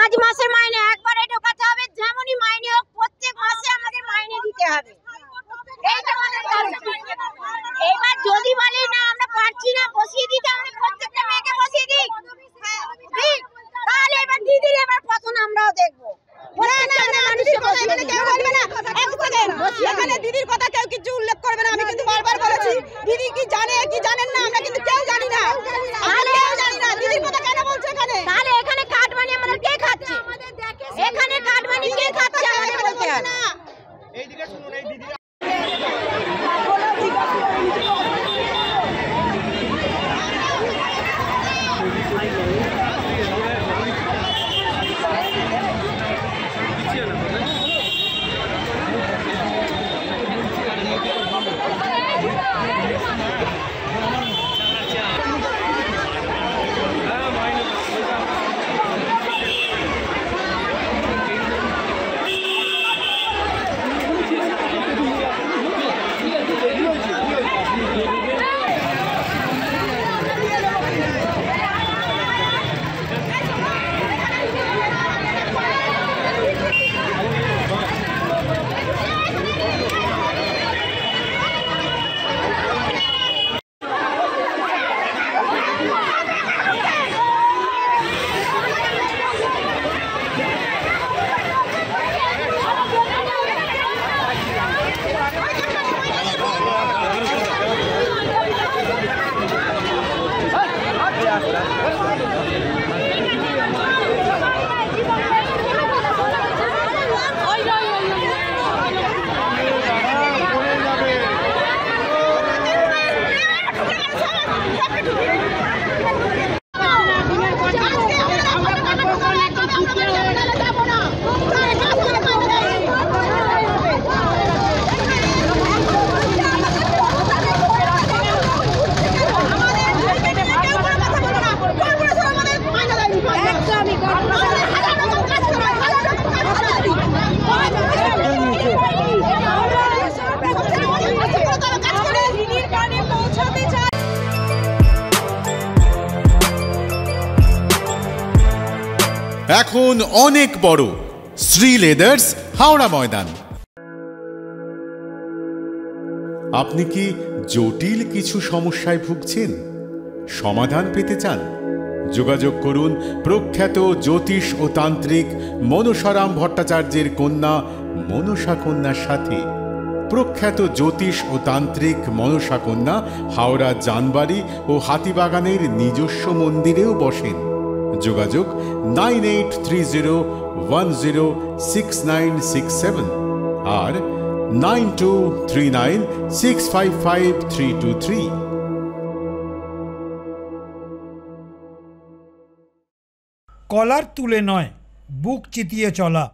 পাঁচ মাসের মাইনে একবারে ঢোকাতে হবে, যেমনই মাইনে হোক প্রত্যেক মাসে আমাদের মাইনে দিতে হবে। এবার যদি বলি না আমরা পারছি না বসিয়ে দিতে, আমরা প্রত্যেকটা মেয়েকে বসিয়ে দিই, তাহলে এবার দিদির এবার পতন আমরাও দেখবো। দিদির কথা কেউ কিছু উল্লেখ করবে না, আমি কিন্তু বারবার বলেছি। দিদি কি জানে কি জানেন না আমরা কিন্তু কেউ জানি না, দিদির কথা কেন বলছে এখানে? তাহলে এখানে কাট মানি আমাদের কে খাচ্ছে? এখানে কাট মানি কে খাচ্ছে আমাদের বলতে হবে। এইদিকে শুনুন, এই দিদি এখন অনেক বড় শ্রী লেদার্স হাওড়া ময়দান। আপনি কি জটিল কিছু সমস্যায় ভুগছেন, সমাধান পেতে চান? যোগাযোগ করুন প্রখ্যাত জ্যোতিষ ও তান্ত্রিক মনসারাম ভট্টাচার্যের কন্যা মনসা কন্যার সাথে। প্রখ্যাত জ্যোতিষ ও তান্ত্রিক মনসা কন্যা হাওড়া জানবাড়ি ও হাতিবাগানের নিজস্ব মন্দিরেও বসেন। যোগাযোগ 9830106967 আর 9239655323। কলার তুলে নয়, বুক চিতিয়ে চলা।